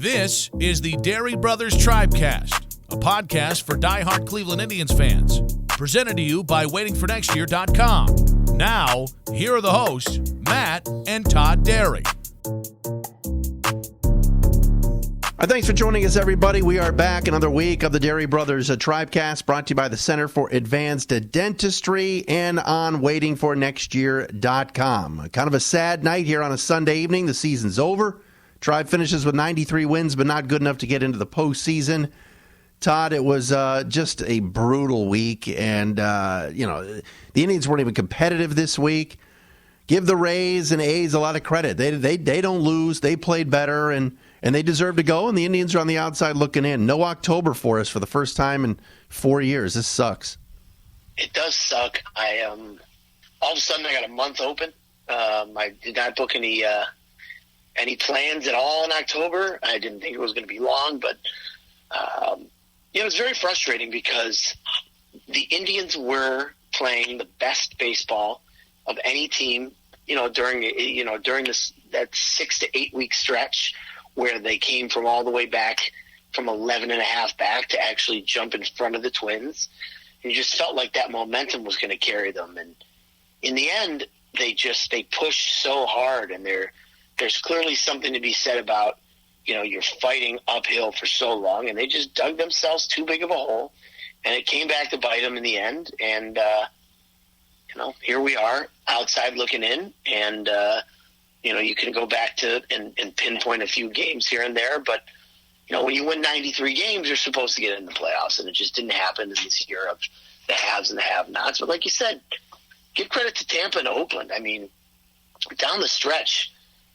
This is the Dery Bros Tribecast, a podcast for diehard Cleveland Indians fans. Presented to you by WaitingForNextYear.com. Now, here are the hosts, Matt and Todd Dery. Thanks for joining us, everybody. We are back another week of the Dery Bros Tribecast, brought to you by the Center for Advanced Dentistry and on WaitingForNextYear.com. Kind of a sad night here on a Sunday evening. The season's over. Tribe finishes with 93 wins, but not good enough to get into the postseason. Todd, it was just a brutal week, and the Indians weren't even competitive this week. Give the Rays and A's a lot of credit. They don't lose. They played better, and they deserve to go, and the Indians are on the outside looking in. No October for us for the first time in 4 years. This sucks. It does suck. All of a sudden I got a month open. I did not book any plans at all in October. I didn't think it was going to be long, but it was very frustrating because the Indians were playing the best baseball of any team, during that 6 to 8 week stretch where they came from all the way back from 11.5 back to actually jump in front of the Twins. And you just felt like that momentum was going to carry them. And in the end, they pushed so hard, and there's clearly something to be said about, you're fighting uphill for so long, and they just dug themselves too big of a hole, and it came back to bite them in the end. And, here we are outside looking in, and, you can go back to and pinpoint a few games here and there, but, when you win 93 games, you're supposed to get in the playoffs, and it just didn't happen in this year of the haves and the have-nots. But like you said, give credit to Tampa and Oakland. I mean, down the stretch,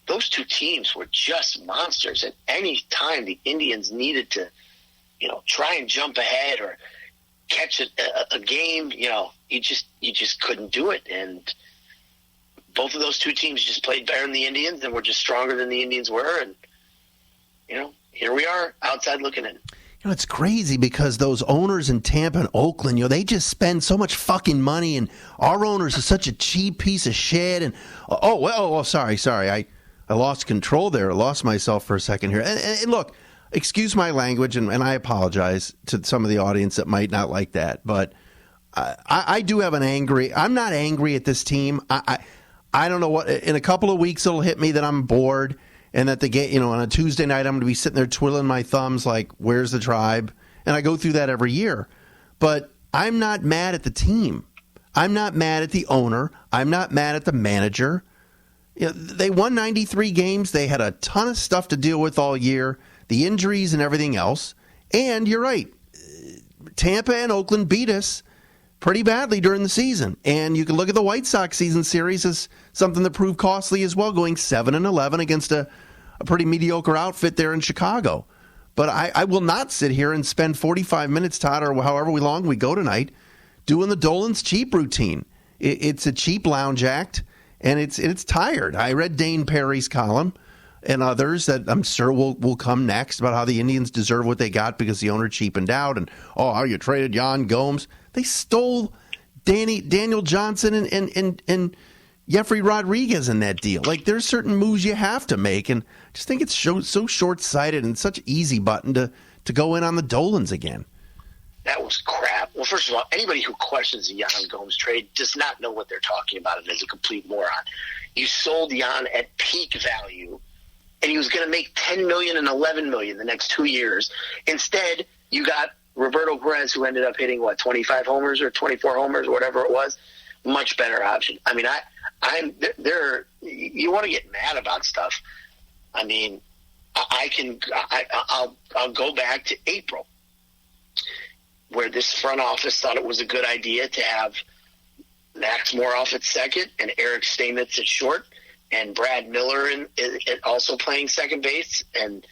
those two teams were just monsters. At any time the Indians needed to, try and jump ahead or catch a game, you just couldn't do it. And both of those two teams just played better than the Indians and were just stronger than the Indians were. And, here we are outside looking in. It's crazy because those owners in Tampa and Oakland, they just spend so much fucking money, and our owners are such a cheap piece of shit. And sorry. I lost control there. I lost myself for a second here. And look, excuse my language, and I apologize to some of the audience that might not like that. But I do have I'm not angry at this team. I don't know what, in a couple of weeks it'll hit me that I'm bored, and that the game, on a Tuesday night I'm going to be sitting there twiddling my thumbs like, where's the Tribe? And I go through that every year. But I'm not mad at the team. I'm not mad at the owner. I'm not mad at the manager. They won 93 games. They had a ton of stuff to deal with all year, the injuries and everything else. And you're right, Tampa and Oakland beat us pretty badly during the season. And you can look at the White Sox season series as something that proved costly as well, going 7-11 against a pretty mediocre outfit there in Chicago. But I will not sit here and spend 45 minutes, Todd, or however long we go tonight, doing the Dolan's cheap routine. It's a cheap lounge act. And it's tired. I read Dane Perry's column and others that I'm sure will come next about how the Indians deserve what they got because the owner cheapened out, and how you traded Yan Gomes. They stole Daniel Johnson and Jeffrey Rodriguez in that deal. Like, there's certain moves you have to make, and I just think it's so short-sighted and such easy button to go in on the Dolans again. That was crap. Well, first of all, anybody who questions the Yan Gomes trade does not know what they're talking about and is a complete moron. You sold Yan at peak value, and he was going to make $10 million and $11 million the next 2 years. Instead, you got Roberto Perez, who ended up hitting, 25 homers or 24 homers or whatever it was. Much better option. I mean, you want to get mad about stuff. I mean, I'll go back to April, where this front office thought it was a good idea to have Max Moroff at second and Eric Stamitz at short and Brad Miller also playing second base. And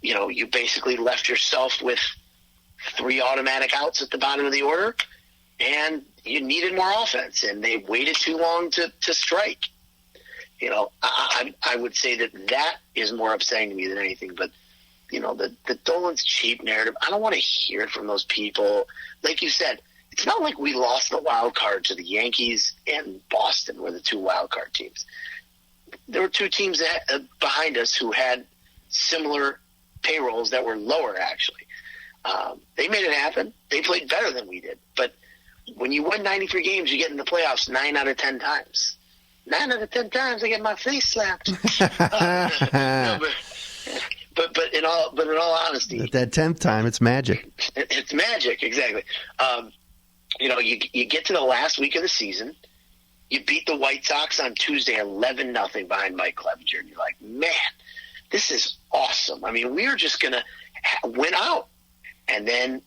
you basically left yourself with 3 automatic outs at the bottom of the order, and you needed more offense, and they waited too long to strike. I would say that is more upsetting to me than anything, but the Dolan's cheap narrative, I don't want to hear it from those people. Like you said, it's not like we lost the wild card to the Yankees and Boston were the 2 wild card teams. There were 2 teams behind us who had similar payrolls that were lower, actually. They made it happen. They played better than we did. But when you win 93 games, you get in the playoffs 9 out of 10 times. 9 out of 10 times, I get my face slapped. No, but in all honesty, at that 10th time, it's magic. It's magic, exactly. You get to the last week of the season. You beat the White Sox on Tuesday 11-0 behind Mike Clevenger, and you're like, man, this is awesome. I mean, we are just going to win out. And then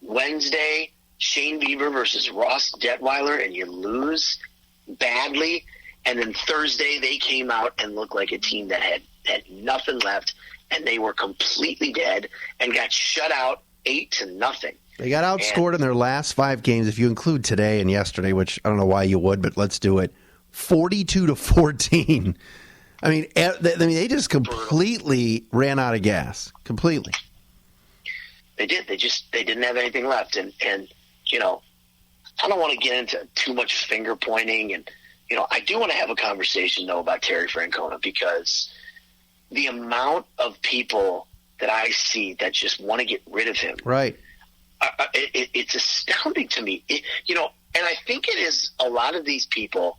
Wednesday, Shane Bieber versus Ross Detweiler, and you lose badly. And then Thursday, they came out and looked like a team that had nothing left, and they were completely dead and got shut out 8-0. They got outscored in their last 5 games, if you include today and yesterday, which I don't know why you would, but let's do it. 42-14. I mean, they just completely ran out of gas. Completely. They did. They didn't have anything left. And I don't want to get into too much finger pointing. And, I do want to have a conversation, though, about Terry Francona, because the amount of people that I see that just want to get rid of him. Right. It's astounding to me. And I think it is a lot of these people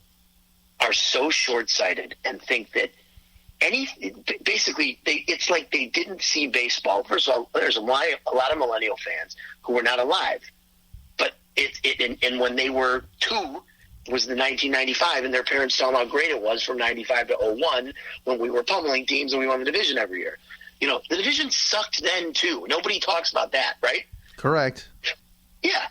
are so short-sighted and think that it's like they didn't see baseball. First of all, there's a lot of millennial fans who were not alive. But and when they were 2 was the 1995, and their parents saw how great it was from 95 to 01 when we were pummeling teams and we won the division every year. The division sucked then too. Nobody talks about that, right? Correct. Yeah.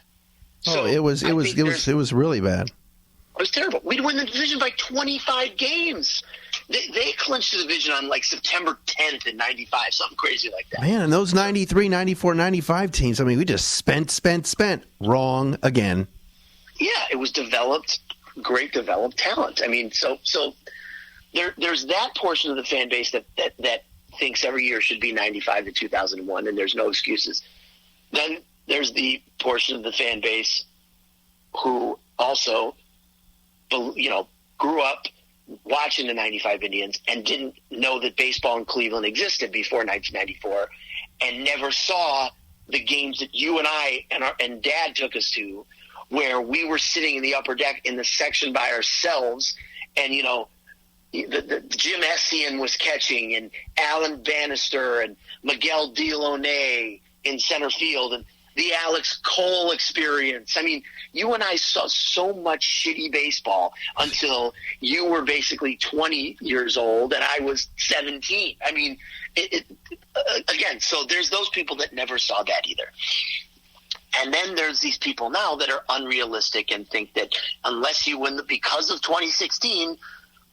So it was really bad. It was terrible. We'd win the division by 25 games. They clinched the division on like September 10th in 95, something crazy like that. Man, and those 93, 94, 95 teams, I mean, we just spent. Wrong again. Yeah, it was great developed talent. I mean, so there's that portion of the fan base that thinks every year should be 95 to 2001, and there's no excuses. Then there's the portion of the fan base who also, grew up watching the 95 Indians and didn't know that baseball in Cleveland existed before 1994 and never saw the games that you and I and Dad took us to, where we were sitting in the upper deck in the section by ourselves, and the Jim Essien was catching, and Alan Bannister and Miguel Delaunay in center field, and the Alex Cole experience. I mean, you and I saw so much shitty baseball until you were basically 20 years old and I was 17. I mean, again, so there's those people that never saw that either. And then there's these people now that are unrealistic and think that unless you win because of 2016,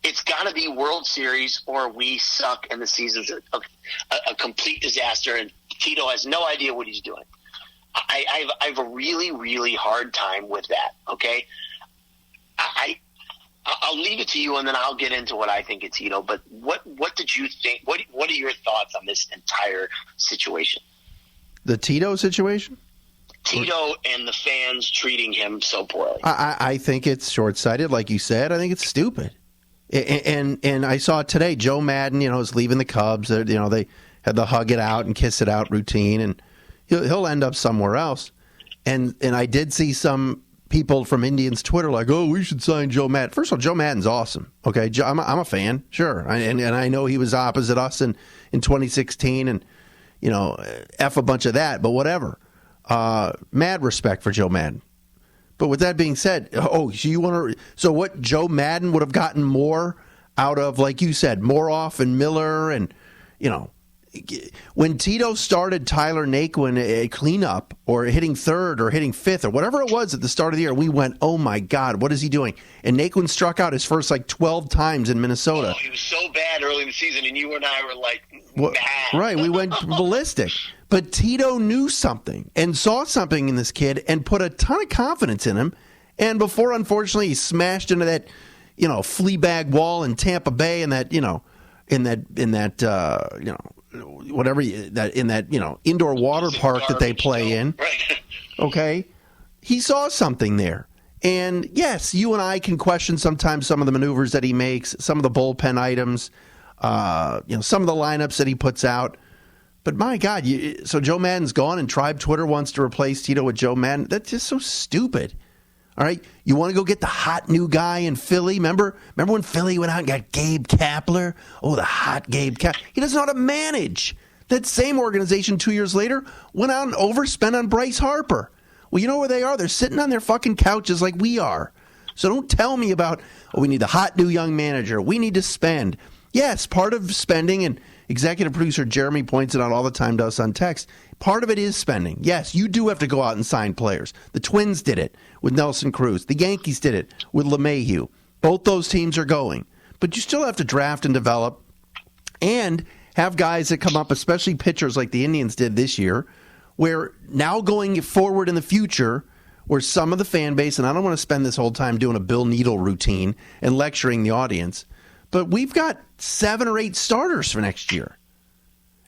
it's got to be World Series or we suck and the season's a complete disaster and Tito has no idea what he's doing. I have a really, really hard time with that, okay? I'll leave it to you, and then I'll get into what I think of Tito. But what did you think? What are your thoughts on this entire situation? The Tito situation? Tito and the fans treating him so poorly. I think it's short-sighted, like you said. I think it's stupid. And I saw today Joe Madden, is leaving the Cubs. They had the hug it out and kiss it out routine, and he'll end up somewhere else. And I did see some people from Indians Twitter like, oh, we should sign Joe Madden. First of all, Joe Madden's awesome. Okay, I'm a fan, sure. And I know he was opposite us in 2016 and, F a bunch of that, but whatever. Mad respect for Joe Madden. But with that being said, so what Joe Madden would have gotten more out of, like you said, Moroff and Miller and, when Tito started Tyler Naquin a cleanup or hitting third or hitting fifth or whatever it was at the start of the year, we went, oh, my God, what is he doing? And Naquin struck out his first 12 times in Minnesota. Oh, he was so bad early in the season, and you and I were like, mad. Right, we went ballistic. But Tito knew something and saw something in this kid and put a ton of confidence in him. And before, unfortunately, he smashed into that, flea bag wall in Tampa Bay and that, indoor water park that they play in. Right. Okay. He saw something there. And yes, you and I can question sometimes some of the maneuvers that he makes, some of the bullpen items. some of the lineups that he puts out. But my God, so Joe Madden's gone and Tribe Twitter wants to replace Tito with Joe Madden. That's just so stupid. All right, you want to go get the hot new guy in Philly? Remember when Philly went out and got Gabe Kapler? Oh, the hot Gabe Kapler. He doesn't know how to manage. That same organization 2 years later went out and overspent on Bryce Harper. Well, you know where they are? They're sitting on their fucking couches like we are. So don't tell me about, we need the hot new young manager. We need to spend. Yes, part of spending, and executive producer Jeremy points it out all the time to us on text, part of it is spending. Yes, you do have to go out and sign players. The Twins did it with Nelson Cruz. The Yankees did it with LeMahieu. Both those teams are going. But you still have to draft and develop and have guys that come up, especially pitchers like the Indians did this year, where now going forward in the future, where some of the fan base, and I don't want to spend this whole time doing a Bill Needle routine and lecturing the audience, but we've got 7 or 8 starters for next year.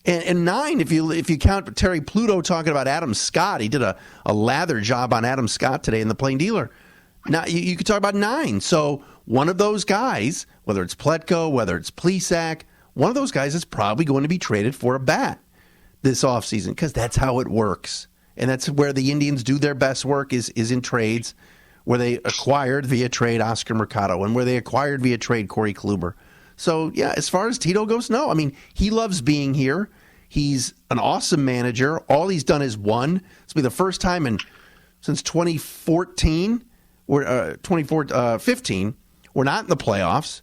And 9 if you count Terry Pluto talking about Adam Scott. He did a lather job on Adam Scott today in the Plain Dealer. Now you could talk about 9. So one of those guys, whether it's Pletka, whether it's Plesac, one of those guys is probably going to be traded for a bat this offseason because that's how it works. And that's where the Indians do their best work is in trades, where they acquired via trade Oscar Mercado and where they acquired via trade Corey Kluber. So, yeah, as far as Tito goes, no. I mean, he loves being here. He's an awesome manager. All he's done is won. It's been the first time since 2014 or 2015 we're not in the playoffs.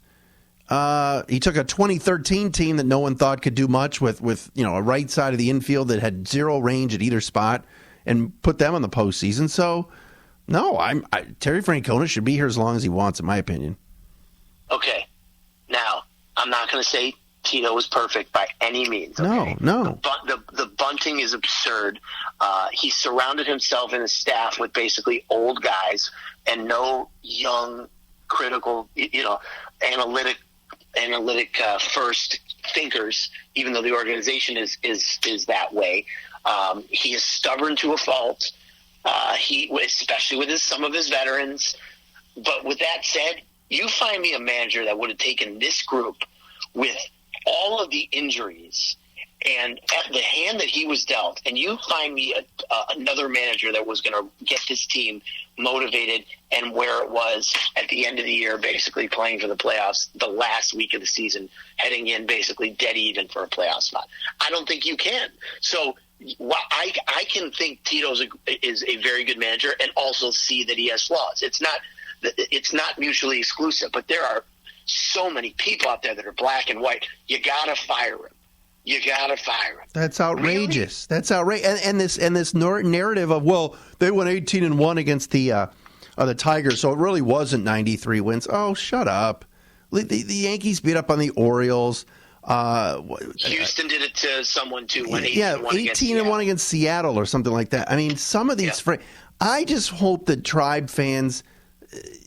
He took a 2013 team that no one thought could do much with a right side of the infield that had zero range at either spot and put them in the postseason. So, no, Terry Francona should be here as long as he wants, in my opinion. Okay. Now, I'm not going to say Tito was perfect by any means. Okay? No. The bunting is absurd. He surrounded himself and his staff with basically old guys and no young, critical, analytic first thinkers, even though the organization is that way. He is stubborn to a fault. Especially with some of his veterans. But with that said, you find me a manager that would have taken this group with all of the injuries and at the hand that he was dealt, and you find me another manager that was going to get this team motivated and where it was at the end of the year, basically playing for the playoffs the last week of the season, heading in basically dead even for a playoff spot. I don't think you can. So I can think Tito is a very good manager and also see that he has flaws. It's not mutually exclusive, but there are so many people out there that are black and white. You gotta fire him. That's outrageous. Really? That's outrageous. And this narrative of they went 18-1 against the Tigers, so it really wasn't 93 wins. Oh, shut up. The Yankees beat up on the Orioles. Houston did it to someone too. 18-1 against Seattle or something like that. I mean, some of these. Yeah. I just hope that Tribe fans,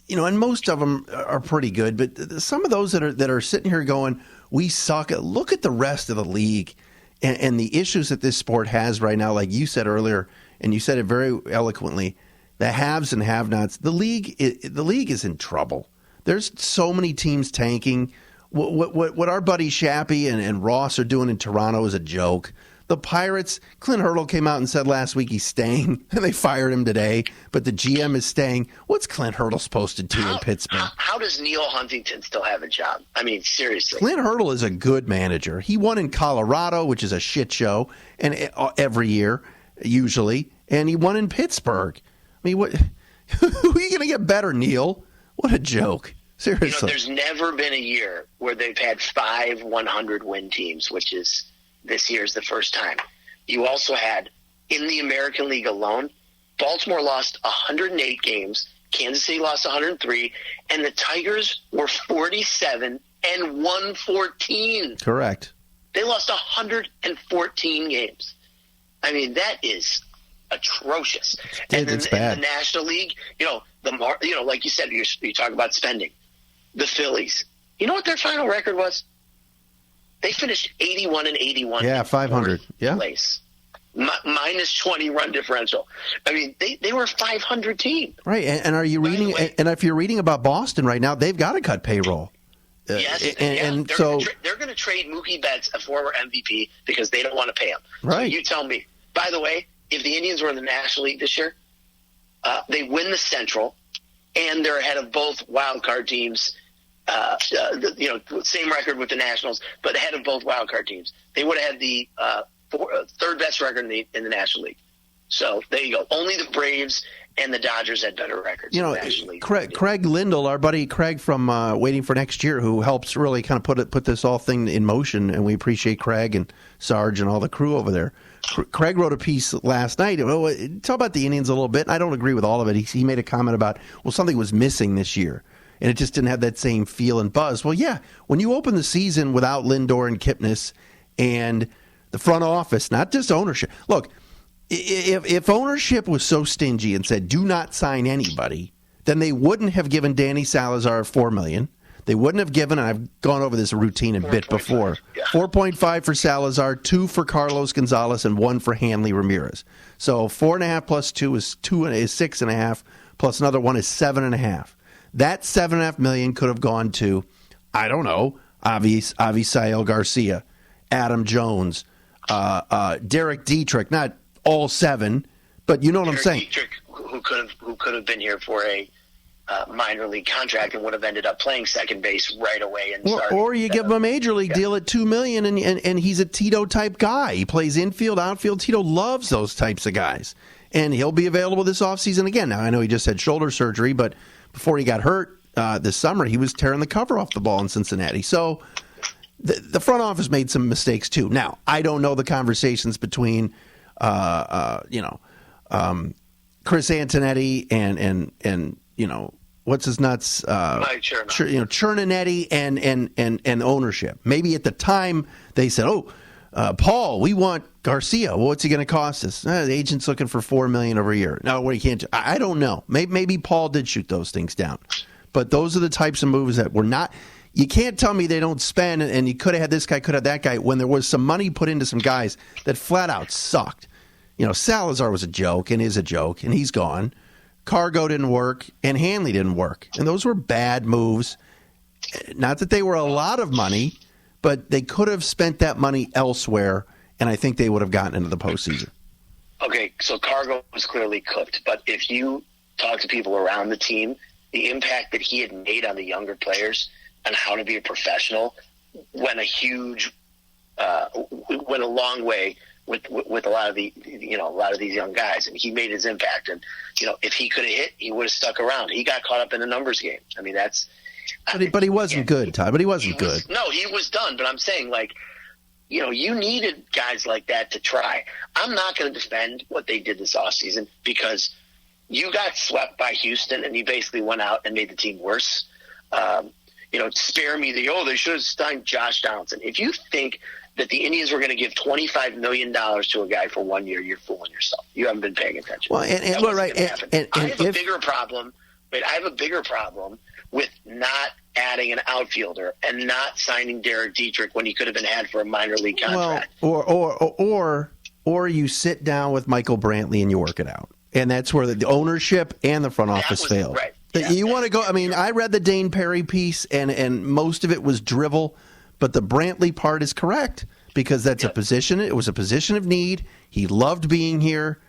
and most of them are pretty good, but some of those that are sitting here going, we suck. Look at the rest of the league and the issues that this sport has right now. Like you said earlier, and you said it very eloquently, the haves and have-nots. The league is in trouble. There's so many teams tanking. What our buddy Shappy and Ross are doing in Toronto is a joke. The Pirates, Clint Hurdle came out and said last week he's staying, and they fired him today, but the GM is staying. What's Clint Hurdle supposed to do in Pittsburgh? How does Neil Huntington still have a job? I mean, seriously. Clint Hurdle is a good manager. He won in Colorado, which is a shit show, and every year, usually, and he won in Pittsburgh. I mean, who are you going to get better, Neil? What a joke. Seriously. There's never been a year where they've had 5 100-win teams, which is this year's the first time. You also had, in the American League alone, Baltimore lost 108 games, Kansas City lost 103, and the Tigers were 47 and 114. Correct. They lost 114 games. I mean, that is atrocious. And then it's bad. In the National League, like you said, you talk about spending. The Phillies. You know what their final record was? They finished 81 and 81. Yeah, 500. Yeah. Place. Minus 20 run differential. I mean, they were a 500 team. Right. And are you reading? And if you're reading about Boston right now, they've got to cut payroll. And they're so they're going to trade Mookie Betts, a former MVP, because they don't want to pay him. Right. So you tell me. By the way, if the Indians were in the National League this year, they win the Central, and they're ahead of both wild card teams. Same record with the Nationals, but ahead of both wild card teams. They would have had the third best record in the National League. So there you go. Only the Braves and the Dodgers had better records. Craig Lindell, our buddy Craig from Waiting for Next Year, who helps really kind of put this all thing in motion, and we appreciate Craig and Sarge and all the crew over there. Craig wrote a piece last night. Talk about the Indians a little bit. I don't agree with all of it. He made a comment about, something was missing this year, and it just didn't have that same feel and buzz. Well, yeah, when you open the season without Lindor and Kipnis and the front office, not just ownership. Look, if ownership was so stingy and said, do not sign anybody, then they wouldn't have given Danny Salazar $4 million. They wouldn't have given, and I've gone over this routine a bit before, 4.5 for Salazar, 2 for Carlos Gonzalez, and 1 for Hanley Ramirez. So 4.5 plus 2 is 6.5, plus another 1 is 7.5. That $7.5 million could have gone to, I don't know, Avisail Garcia, Adam Jones, Derek Dietrich, not all 7, but you know what I'm saying. Dietrich, who could have been here for a minor league contract and would have ended up playing second base right away. Or you give him a major league deal at $2 million, and he's a Tito type guy. He plays infield, outfield. Tito loves those types of guys, and he'll be available this offseason again. Now I know he just had shoulder surgery, but before he got hurt this summer, he was tearing the cover off the ball in Cincinnati. So the front office made some mistakes too. Now I don't know the conversations between Chris Antonetti and what's his nuts, Cherninetti and ownership. Maybe at the time they said, Paul, we want Garcia. Well, what's he going to cost us? The agent's looking for $4 million over a year. No, what he can't do. I don't know. Maybe Paul did shoot those things down, but those are the types of moves that were not. You can't tell me they don't spend, and you could have had this guy, could have that guy, when there was some money put into some guys that flat out sucked. Salazar was a joke and is a joke, and he's gone. Cargo didn't work, and Hanley didn't work. And those were bad moves. Not that they were a lot of money, but they could have spent that money elsewhere, and I think they would have gotten into the postseason. Okay, so Cargo was clearly cooked, but if you talk to people around the team, the impact that he had made on the younger players and how to be a professional went a long way with a lot of these young guys, and he made his impact. And if he could have hit, he would have stuck around. He got caught up in the numbers game. I mean, But he wasn't good, Todd. But he wasn't good. No, he was done. But I'm saying, you needed guys like that to try. I'm not going to defend what they did this offseason because you got swept by Houston, and you basically went out and made the team worse. Spare me they should have signed Josh Donaldson. If you think that the Indians were going to give $25 million to a guy for 1 year, you're fooling yourself. You haven't been paying attention. Well, I have a bigger problem. But I have a bigger problem with not adding an outfielder and not signing Derek Dietrich when he could have been had for a minor league contract. Well, or you sit down with Michael Brantley and you work it out, and that's where the ownership and the front office failed. Right. You want to go? I mean, I read the Dane Perry piece, and most of it was drivel. But the Brantley part is correct because that's a position. It was a position of need. He loved being here,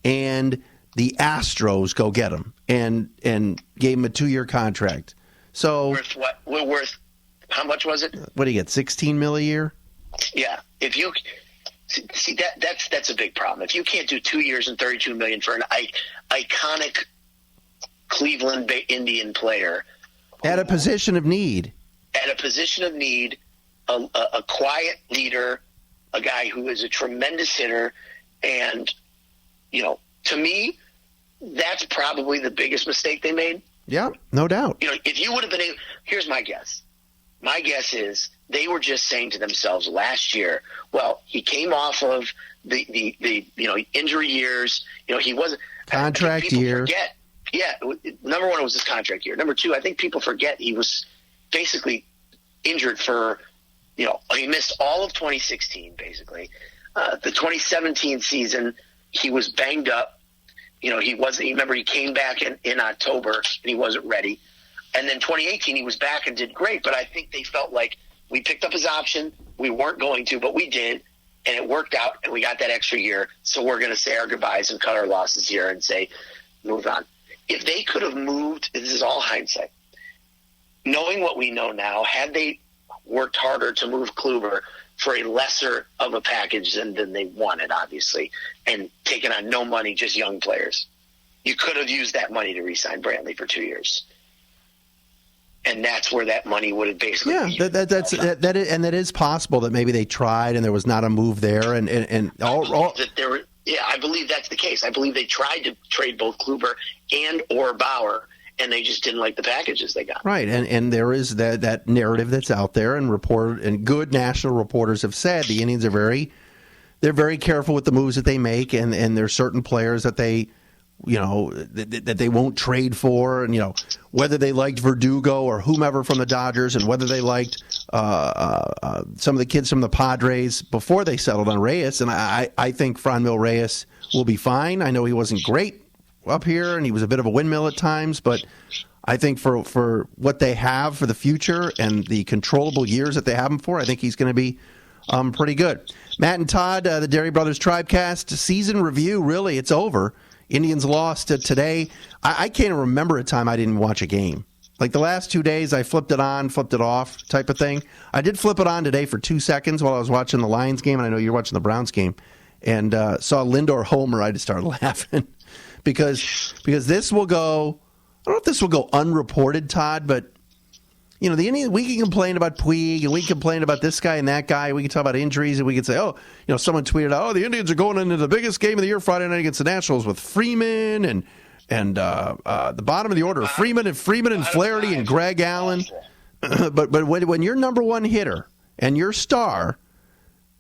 and the Astros go get him and gave him a 2-year contract. So worth what? Worth how much was it? What do you get? $16 million a year? Yeah. If you see that's a big problem. If you can't do 2 years and $32 million for an iconic Cleveland Indian player at a position of need. A quiet leader, a guy who is a tremendous hitter, and to me, that's probably the biggest mistake they made. Yeah, no doubt. If you would have been able, here's my guess. My guess is they were just saying to themselves last year, well, he came off of the injury years. He wasn't contract year. Forget. Yeah, number one, it was his contract year. Number two, I think people forget he was basically injured for. He missed all of 2016, basically. The 2017 season, he was banged up. He wasn't. Remember, he came back in October and he wasn't ready. And then 2018, he was back and did great. But I think they felt like we picked up his option. We weren't going to, but we did. And it worked out, and we got that extra year. So we're going to say our goodbyes and cut our losses here and say, move on. If they could have moved, this is all hindsight. Knowing what we know now, had they worked harder to move Kluber for a lesser of a package than they wanted, obviously, and taken on no money, just young players, you could have used that money to re-sign Brantley for 2 years. And that's where that money would have basically that is possible that maybe they tried and there was not a move there I believe that's the case. I believe they tried to trade both Kluber and or Bauer, and they just didn't like the packages they got. Right, and there is that narrative that's out there, and good national reporters have said the Indians are very careful with the moves that they make, and there's certain players that they that they won't trade for, and whether they liked Verdugo or whomever from the Dodgers, and whether they liked some of the kids from the Padres before they settled on Reyes. And I think Franmil Reyes will be fine. I know he wasn't great up here, and he was a bit of a windmill at times, but I think for what they have for the future and the controllable years that they have him for, I think he's going to be pretty good. Matt and Todd, the Dery Brothers Tribecast season review. Really, it's over. Indians lost today. I can't remember a time I didn't watch a game. Like the last 2 days, I flipped it on, flipped it off type of thing. I did flip it on today for 2 seconds while I was watching the Lions game, and I know you're watching the Browns game, and saw Lindor homer. I just started laughing because this will go, I don't know if this will go unreported, Todd, but the Indians, we can complain about Puig, and we can complain about this guy and that guy. We can talk about injuries, and we can say, someone tweeted out, the Indians are going into the biggest game of the year Friday night against the Nationals with Freeman and the bottom of the order, Freeman and Flaherty and Greg Allen. but when your number one hitter and your star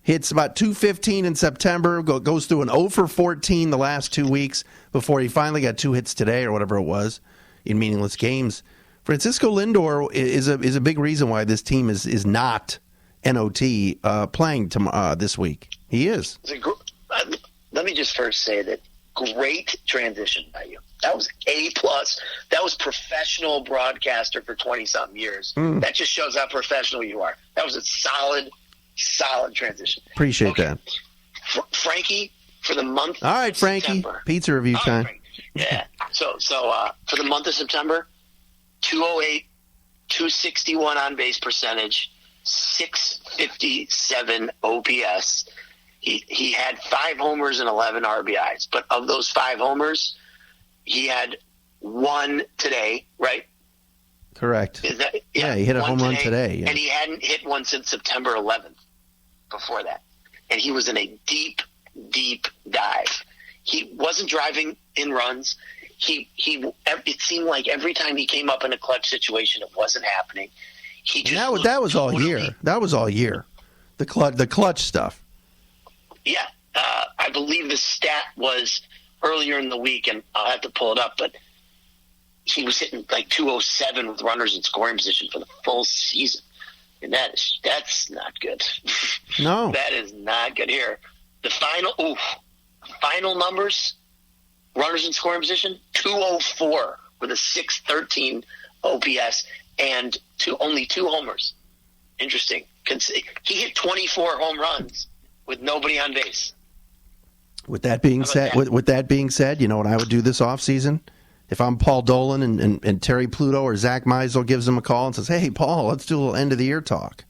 hits about 215 in September, goes through an 0 for 14 the last 2 weeks before he finally got 2 hits today or whatever it was in meaningless games, Francisco Lindor is a big reason why this team is not NOT playing this week. He is. Let me just first say that great transition by you. That was A+. That was professional broadcaster for 20-something years. That just shows how professional you are. That was a solid transition. Appreciate that. Frankie, for the month All right, Frankie. September. Pizza review time. Frankie. Yeah. So for the month of September, 208, 261 on base percentage, 657 OPS. He had 5 homers and 11 RBIs. But of those 5 homers, he had 1 today, right? Correct. Is that, yeah, he hit a home run today. Yeah. And he hadn't hit one since September 11th before that. And he was in a deep, deep dive. He wasn't driving in runs. It seemed like every time he came up in a clutch situation, it wasn't happening. That was all year. That was all year. The clutch stuff. Yeah, I believe the stat was earlier in the week, and I'll have to pull it up, but he was hitting like 207 with runners in scoring position for the full season, and that's not good. No, that is not good. Here, the final numbers. Runners in scoring position, 204 with a 613 OPS and only 2 homers. Interesting. He hit 24 home runs with nobody on base. With that being said, you know what I would do this offseason? If I'm Paul Dolan and Terry Pluto or Zach Meisel gives him a call and says, hey, Paul, let's do a little end of the year talk.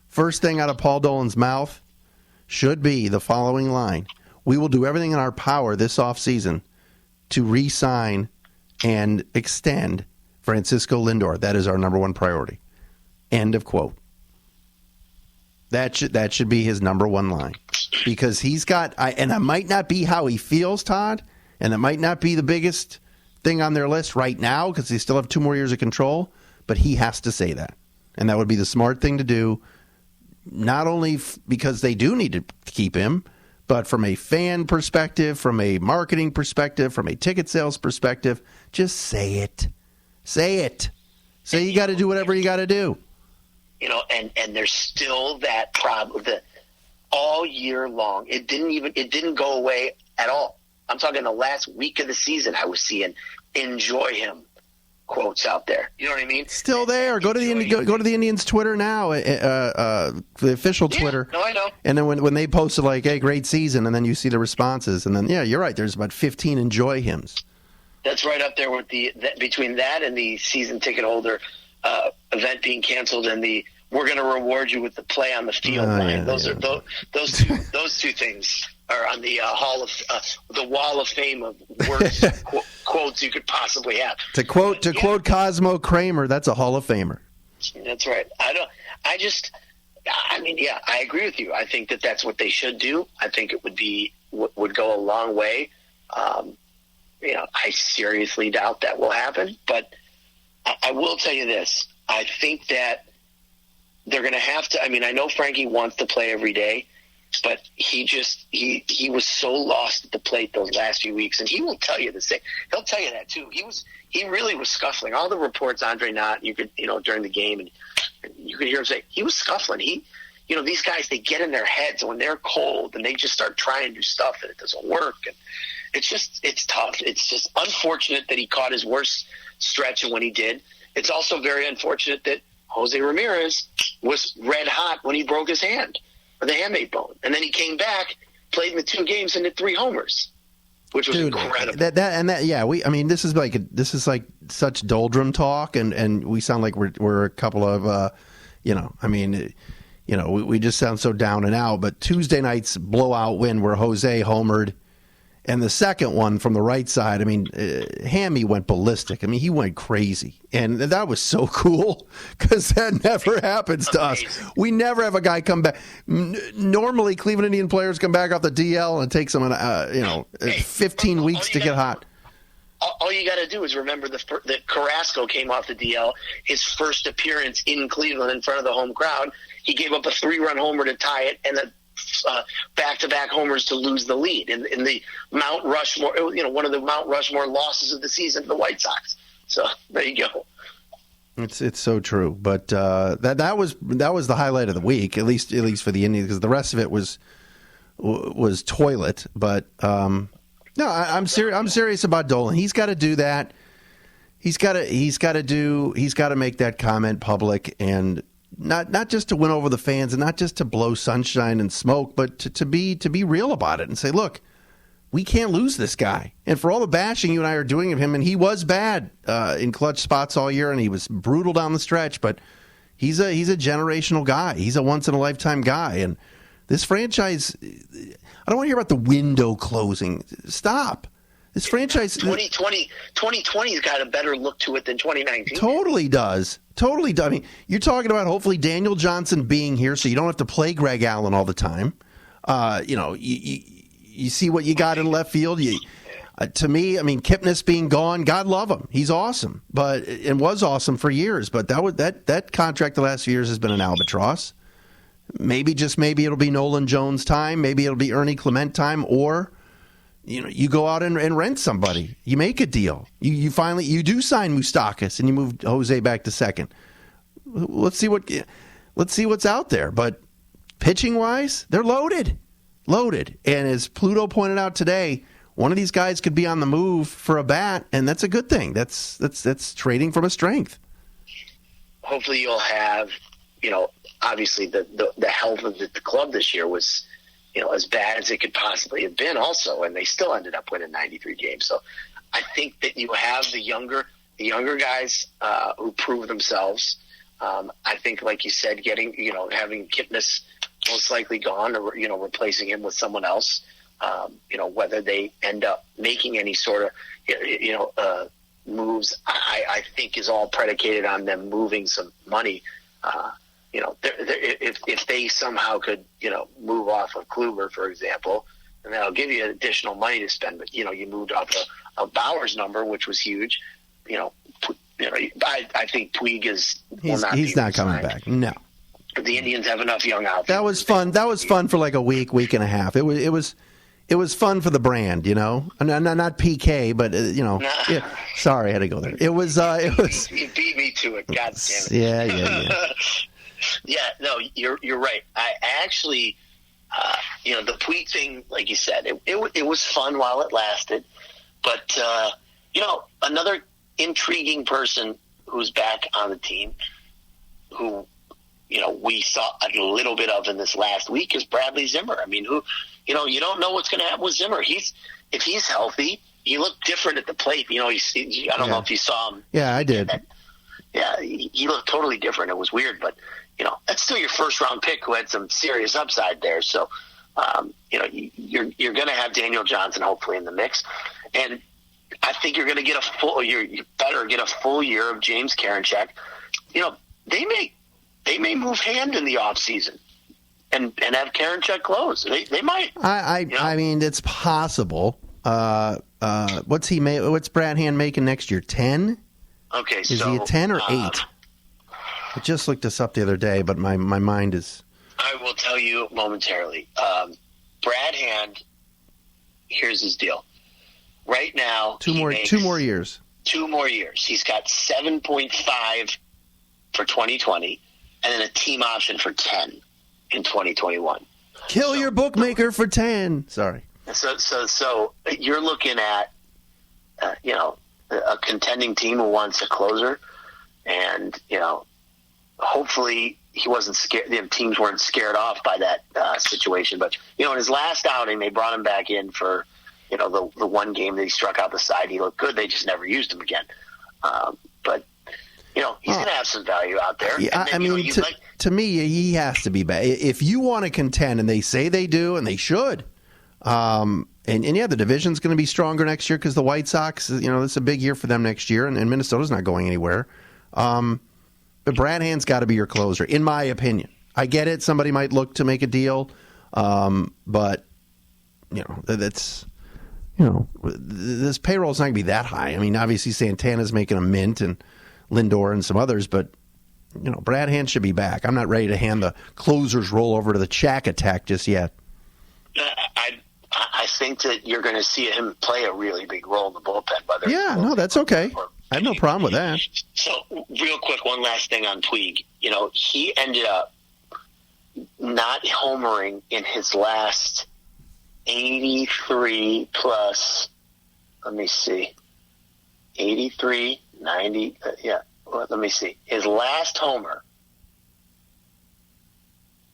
First thing out of Paul Dolan's mouth should be the following line. We will do everything in our power this offseason to re-sign and extend Francisco Lindor. That is our number one priority. End of quote. That should be his number one line. Because he's got, and it might not be how he feels, Todd, and it might not be the biggest thing on their list right now because they still have 2 more years of control, but he has to say that. And that would be the smart thing to do, not only because they do need to keep him, but from a fan perspective, from a marketing perspective, from a ticket sales perspective, just say it. Say it. Say you got to do whatever you got to do. And there's still that problem that all year long, it didn't go away at all. I'm talking the last week of the season, I was seeing enjoy him. quotes out there. You know what I mean? Still there. Go to the Indians Twitter now, the official Twitter. No, I know. And then when they posted like, "Hey, great season," and then you see the responses, and then you're right. There's about 15 enjoy hymns. That's right up there with between that and the season ticket holder event being canceled and the "we're going to reward you with the play on the field" line. Those two things are on the the wall of fame of worst quotes you could possibly have. To quote Cosmo Kramer, that's a Hall of Famer. That's right. I agree with you. I think that's what they should do. I think it would go a long way. I seriously doubt that will happen, but I will tell you this. I think that they're going to have to. I mean, I know Frankie wants to play every day, but he was so lost at the plate those last few weeks, and he will tell you the same. He'll tell you that too. He really was scuffling. All the reports, Andre Knott, you could during the game, and you could hear him say he was scuffling. These guys, they get in their heads when they're cold, and they just start trying new stuff, and it doesn't work. And it's tough. It's just unfortunate that he caught his worst stretch, and when he did, it's also very unfortunate that Jose Ramirez was red hot when he broke his hand, or the hamate bone, and then he came back, played in the 2 games, and hit 3 homers, which was incredible. This is like such doldrum talk, and we sound like we're a couple of we just sound so down and out. But Tuesday night's blowout win where Jose homered, and the second one from the right side, Hammy went ballistic. He went crazy. And that was so cool because that never happens to us. We never have a guy come back. Normally, Cleveland Indian players come back off the DL and it takes them 15 weeks to get hot. All you got to do is remember that Carrasco came off the DL, his first appearance in Cleveland in front of the home crowd. He gave up a 3-run homer to tie it, and then back-to-back homers to lose the lead in the Mount Rushmore, one of the Mount Rushmore losses of the season to the White Sox. So there you go. It's so true, but that was the highlight of the week, at least for the Indians, because the rest of it was toilet. But no, I'm serious about Dolan. He's got to do that. He's got to make that comment public, and not just to win over the fans and not just to blow sunshine and smoke, but to be real about it and say, look, we can't lose this guy. And for all the bashing you and I are doing of him, and he was bad in clutch spots all year, and he was brutal down the stretch, but he's a generational guy. He's a once-in-a-lifetime guy. And this franchise, I don't want to hear about the window closing. Stop. This franchise... 2020's got a better look to it than 2019. Totally does. You're talking about hopefully Daniel Johnson being here so you don't have to play Greg Allen all the time. You see what you got in left field. To me, Kipnis being gone, God love him. He's awesome, and was awesome for years. But that contract the last few years has been an albatross. Maybe it'll be Nolan Jones time. Maybe it'll be Ernie Clement time, or you go out and rent somebody. You make a deal. You finally do sign Moustakas and you move Jose back to second. Let's see what's out there. But pitching wise, they're loaded. And as Pluto pointed out today, one of these guys could be on the move for a bat, and that's a good thing. That's trading from a strength. Hopefully, you'll have obviously the health of the club this year was as bad as it could possibly have been also, and they still ended up winning 93 games. So I think that you have the younger guys who prove themselves. I think, like you said, having Kipnis most likely gone, or replacing him with someone else, whether they end up making any sort of moves, I think is all predicated on them moving some money. If they somehow could, move off of Kluber, for example, and that'll give you additional money to spend. But you moved off a Bauer's number, which was huge. I think Puig is. He's not coming back. No. But the Indians have enough young outfielders. That was fun. That was fun for like a week and a half. It was fun for the brand, Not PK, but Yeah. Sorry, I had to go there. It was. You beat me to it. God damn it. Yeah. Yeah, no, you're right. I actually, the Puig thing, like you said, it was fun while it lasted. But, another intriguing person who's back on the team, who, we saw a little bit of in this last week, is Bradley Zimmer. I mean, you don't know what's going to happen with Zimmer. If he's healthy, he looked different at the plate. I don't know if you saw him. Yeah, I did. Yeah, he looked totally different. It was weird, but that's still your first round pick who had some serious upside there. So, you're going to have Daniel Johnson hopefully in the mix, and I think you're going to get you better get a full year of James Karinchak. They may move hand in the offseason and have Karinchak close. They might. I mean, it's possible. What's Brad Hand making next year? 10? Okay, is he a 10 or 8? I just looked this up the other day, but my mind is. I will tell you momentarily. Brad Hand, here's his deal. Right now, two more years. 2 more years. He's got 7.5 for 2020, and then a team option for 10 in 2021. Kill your bookmaker for 10. Sorry. So you're looking at, a contending team who wants a closer, and hopefully he wasn't scared. The teams weren't scared off by that situation. But in his last outing, they brought him back in for the one game that he struck out the side. He looked good. They just never used him again. But he's going to have some value out there. Yeah, then, to me, he has to be back. If you want to contend, and they say they do, and they should. The division's going to be stronger next year because the White Sox, it's a big year for them next year, and Minnesota's not going anywhere. But Brad Hand's got to be your closer, in my opinion. I get it. Somebody might look to make a deal, but that's this payroll's not going to be that high. I mean, obviously Santana's making a mint, and Lindor and some others, but Brad Hand should be back. I'm not ready to hand the closer's role over to the Chack attack just yet. I think that you're going to see him play a really big role in the bullpen. That's okay. I have no problem with that. So, real quick, one last thing on Puig. He ended up not homering in his last 83 plus, let me see, 83, 90, let me see. His last homer,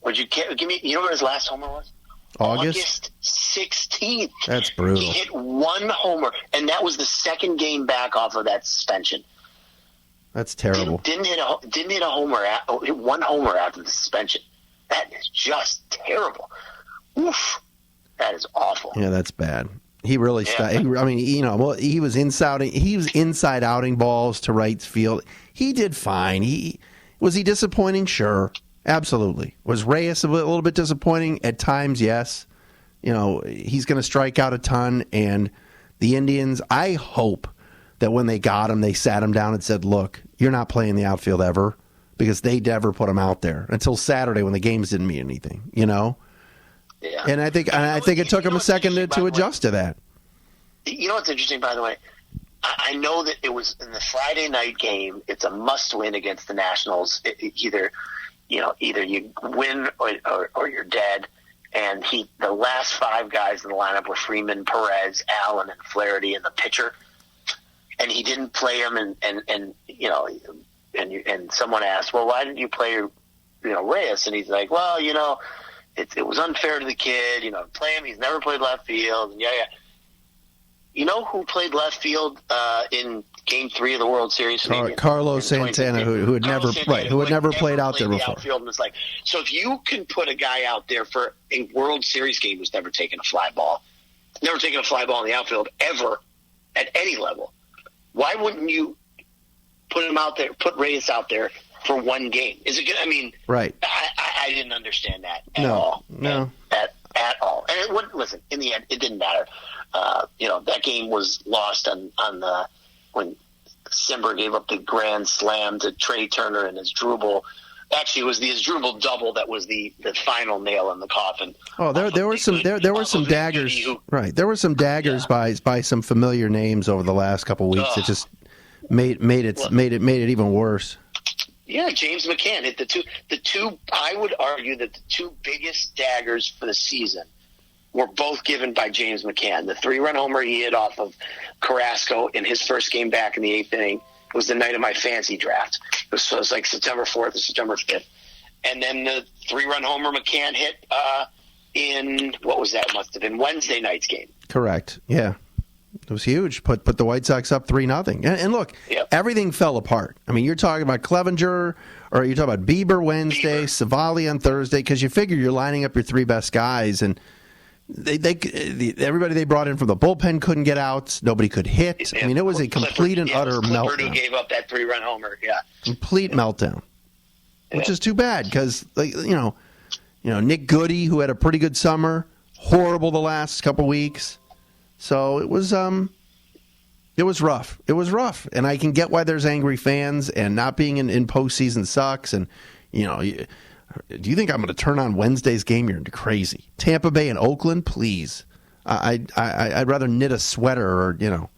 give me, what his last homer was? August 16th. That's brutal. He hit 1 homer, and that was the second game back off of that suspension. That's terrible. Didn't hit a homer. Hit 1 homer after the suspension. That is just terrible. Oof. That is awful. Yeah, that's bad. He really he was inside outing balls to right field. He did fine. Was he disappointing? Sure. Absolutely. Was Reyes a little bit disappointing? At times, yes. He's going to strike out a ton, and the Indians, I hope that when they got him, they sat him down and said, look, you're not playing the outfield ever, because they never put him out there until Saturday when the games didn't mean anything, Yeah. And I think it took him a second to adjust to that. You know what's interesting, by the way? I know that it was in the Friday night game. It's a must-win against the Nationals. Either you win or you're dead. And the last 5 guys in the lineup were Freeman, Perez, Allen, and Flaherty, and the pitcher. And he didn't play him. And someone asked, well, why didn't you play Reyes? And he's like, well, it was unfair to the kid. Play him. He's never played left field. And yeah. You know who played left field in Game 3 of the World Series? Carlos Santana, who had never played out there before. Outfield, and so if you can put a guy out there for a World Series game who's never taken a fly ball in the outfield ever at any level, why wouldn't you put him out there, put Reyes out there for 1 game? Is it good? I mean, right. I didn't understand that at all. No. At all. And listen, in the end, it didn't matter. That game was lost when Simber gave up the grand slam to Trey Turner and Asdrubal. Actually, it was the Asdrubal double that was the final nail in the coffin. Oh, there were some daggers. Right, there were some daggers by some familiar names over the last couple of weeks. It just made it even worse. Yeah, James McCann hit the two. I would argue that the 2 biggest daggers for the season were both given by James McCann. The 3-run homer he hit off of Carrasco in his first game back in the 8th inning was the night of my fantasy draft. It was like September 4th or September 5th. And then the 3-run homer McCann hit in, what was that? Must have been Wednesday night's game. Correct. Yeah. It was huge. Put the White Sox up 3-0. And look, everything fell apart. I mean, you're talking about Clevenger, or you're talking about Bieber Wednesday, Savali on Thursday, because you figure you're lining up your 3 best guys, and everybody they brought in from the bullpen couldn't get outs. Nobody could hit. I mean, it was a complete and utter meltdown. Clifford who gave up that 3-run homer. Yeah, complete meltdown, which is too bad because, Nick Goody, who had a pretty good summer, horrible the last couple weeks. So it was rough. It was rough, and I can get why there's angry fans, and not being in postseason sucks. And do you think I'm going to turn on Wednesday's game? You're crazy. Tampa Bay and Oakland, please. I'd rather knit a sweater or You know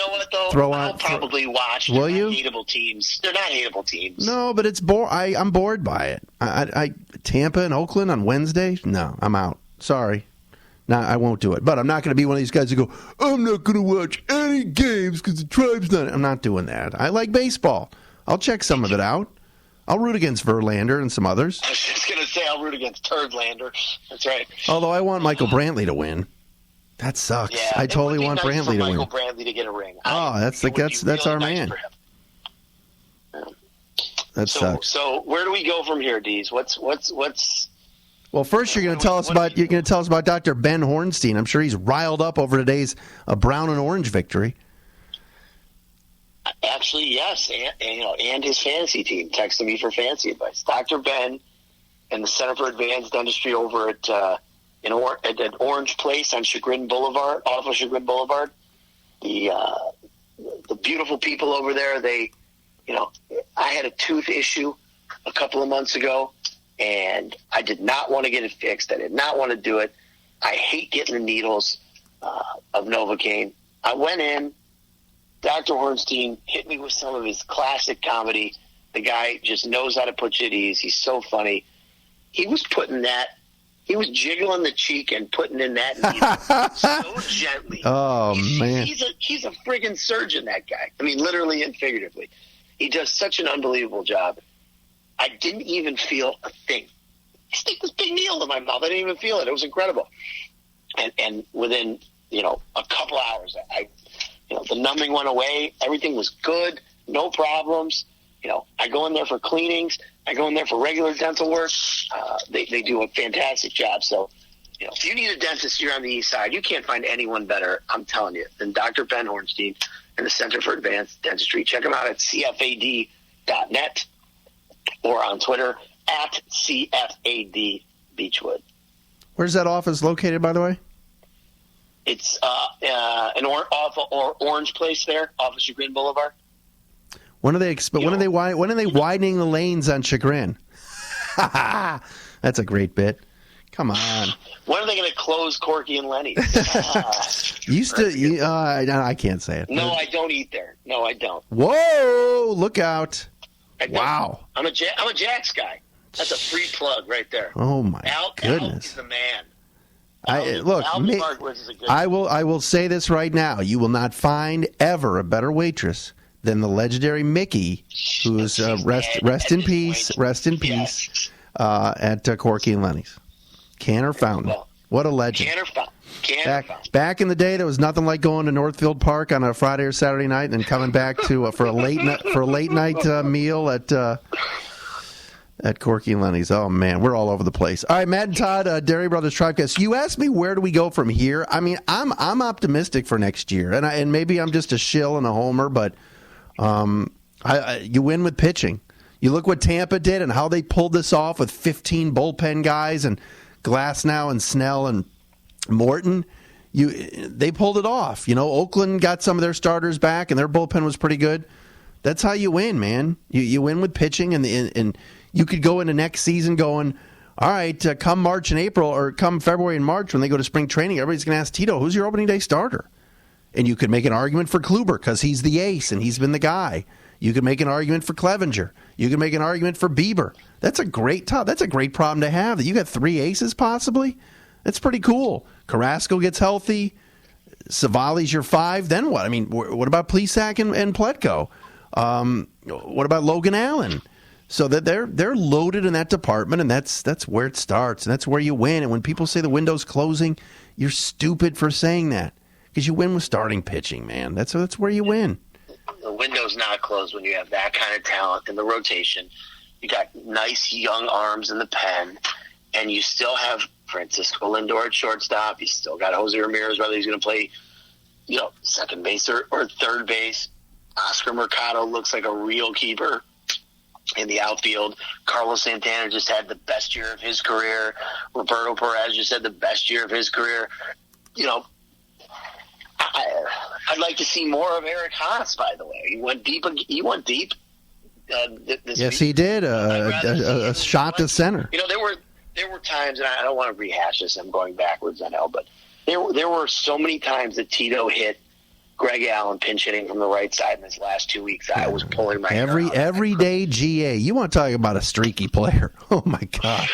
what though? I'll probably watch. Will you? Hateable teams. They're not hateable teams. No, but it's I'm bored by it. Tampa and Oakland on Wednesday? No, I'm out. Sorry. No, I won't do it. But I'm not going to be one of these guys who go, I'm not going to watch any games because the Tribe's not. I'm not doing that. I like baseball. I'll check some of it out. I'll root against Verlander and some others. I was just going to say I'll root against Turdlander. That's right. Although I want Michael Brantley to win. That sucks. Yeah, I totally want nice Brantley to win. Michael Brantley to get a ring. That's our nice man. Yeah. That sucks. So where do we go from here, Dees? What's Well, first you're going to tell us about Dr. Ben Hornstein. I'm sure he's riled up over today's brown and orange victory. Actually, yes, and his fantasy team texted me for fantasy advice. Dr. Ben and the Center for Advanced Dentistry over at Orange Place on Chagrin Boulevard, off of Chagrin Boulevard. The beautiful people over there. I had a tooth issue a couple of months ago, and I did not want to get it fixed. I did not want to do it. I hate getting the needles of Novocaine. I went in. Dr. Hornstein hit me with some of his classic comedy. The guy just knows how to put you at ease. He's so funny. He was jiggling the cheek and putting in that needle so gently. Oh, man. He's a friggin' surgeon, that guy. I mean, literally and figuratively. He does such an unbelievable job. I didn't even feel a thing. He stuck this big needle in my mouth. I didn't even feel it. It was incredible. And within, a couple hours, the numbing went away. Everything was good. No problems. I go in there for cleanings. I go in there for regular dental work. They do a fantastic job. So, if you need a dentist here on the east side, you can't find anyone better, I'm telling you, than Dr. Ben Hornstein and the Center for Advanced Dentistry. Check them out at cfad.net or on Twitter at CFAD Beechwood. Where's that office located, by the way? It's Orange Place there, off of Chagrin Boulevard. When are they widening the lanes on Chagrin? That's a great bit. Come on. When are they going to close Corky and Lenny's? I can't say it. No, I don't eat there. No, I don't. Whoa! Look out! Wow. I'm a Jack's guy. That's a free plug right there. Oh my goodness! Al is the man. I will say this right now. You will not find ever a better waitress than the legendary Mickey, who's rest in peace at Corky and Lenny's. Can or fountain? What a legend! Can or fountain? Back in the day, there was nothing like going to Northfield Park on a Friday or Saturday night and then coming back to for a late night meal at Corky and Lenny's. Oh, man, we're all over the place. All right, Matt and Todd, Dery Bros Tribecast. You asked me where do we go from here. I mean, I'm optimistic for next year, and maybe I'm just a shill and a homer, but you win with pitching. You look what Tampa did and how they pulled this off with 15 bullpen guys and Glasnow and Snell and Morton. They pulled it off. Oakland got some of their starters back, and their bullpen was pretty good. That's how you win, man. You win with pitching, and you could go into next season going, all right, come March and April, or come February and March when they go to spring training, everybody's going to ask Tito, who's your opening day starter? And you could make an argument for Kluber because he's the ace and he's been the guy. You could make an argument for Clevenger. You could make an argument for Bieber. That's a great problem to have. That you got 3 aces possibly. It's pretty cool. Carrasco gets healthy. Savali's your 5. Then what? I mean, what about Plesac and Pletko? What about Logan Allen? So that they're loaded in that department, and that's where it starts, and that's where you win. And when people say the window's closing, you're stupid for saying that, because you win with starting pitching, man. That's where you win. The window's not closed when you have that kind of talent in the rotation. You got nice young arms in the pen, and you still have Francisco Lindor at shortstop. You still got Jose Ramirez, whether he's going to play, second base or third base. Oscar Mercado looks like a real keeper in the outfield. Carlos Santana just had the best year of his career. Roberto Perez just had the best year of his career. I'd like to see more of Eric Haas, by the way. He went deep. This yes, week. He did. A shot to center. There were times, and I don't want to rehash this. I'm going backwards, I know, but there were so many times that Tito hit Greg Allen pinch hitting from the right side in his last 2 weeks. I was pulling my hair out. Everyday GA. You want to talk about a streaky player? Oh my God!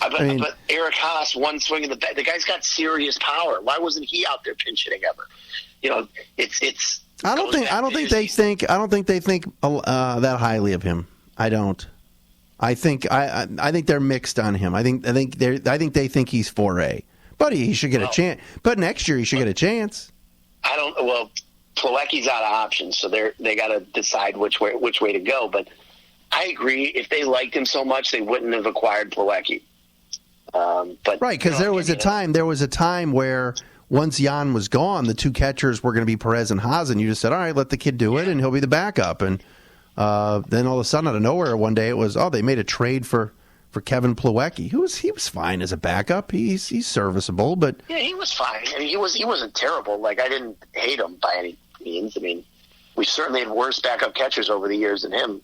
But Eric Haas, one swing of the bat. The guy's got serious power. Why wasn't he out there pinch hitting ever? It's. I don't think they think that highly of him. I don't. I think they're mixed on him. I think they think he's 4A, but he should get a chance. But next year he should get a chance. I don't. Well, Plawecki's out of options, so they got to decide which way to go. But I agree. If they liked him so much, they wouldn't have acquired Plawecki. But right, because there was a time where once Jan was gone, the two catchers were going to be Perez and Haas, and you just said, all right, let the kid do it, and he'll be the backup. And then all of a sudden, out of nowhere, one day it was, they made a trade for Kevin Plawecki. He was fine as a backup. He's serviceable, but yeah, he was fine. I mean, he wasn't terrible. Like, I didn't hate him by any means. I mean, we certainly had worse backup catchers over the years than him.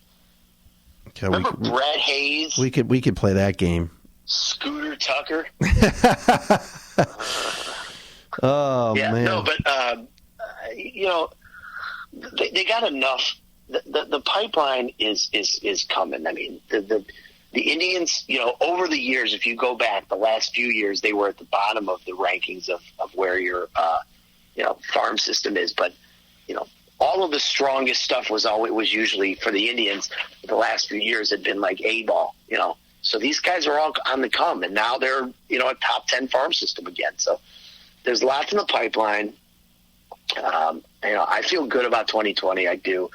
Okay, remember Brett Hayes? We could play that game. Scooter Tucker. Oh yeah, man. No, but they got enough. The pipeline is coming. I mean, the Indians, over the years, if you go back the last few years, they were at the bottom of the rankings of where your farm system is. But all of the strongest stuff was usually for the Indians. The last few years had been like A-ball. So these guys are all on the come, and now they're a top 10 farm system again. So there's lots in the pipeline. I feel good about 2020. I do.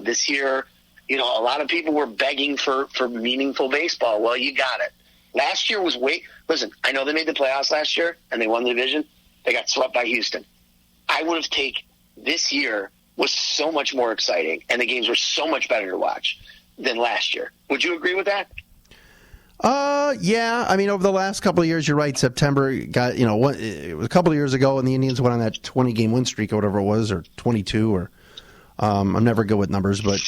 This year, a lot of people were begging for meaningful baseball. Well, you got it. Last year was listen, I know they made the playoffs last year and they won the division. They got swept by Houston. I would have taken this year was so much more exciting, and the games were so much better to watch than last year. Would you agree with that? Yeah. I mean, over the last couple of years, you're right. September got, it was a couple of years ago when the Indians went on that 20-game win streak or whatever it was, or 22, or I'm never good with numbers, but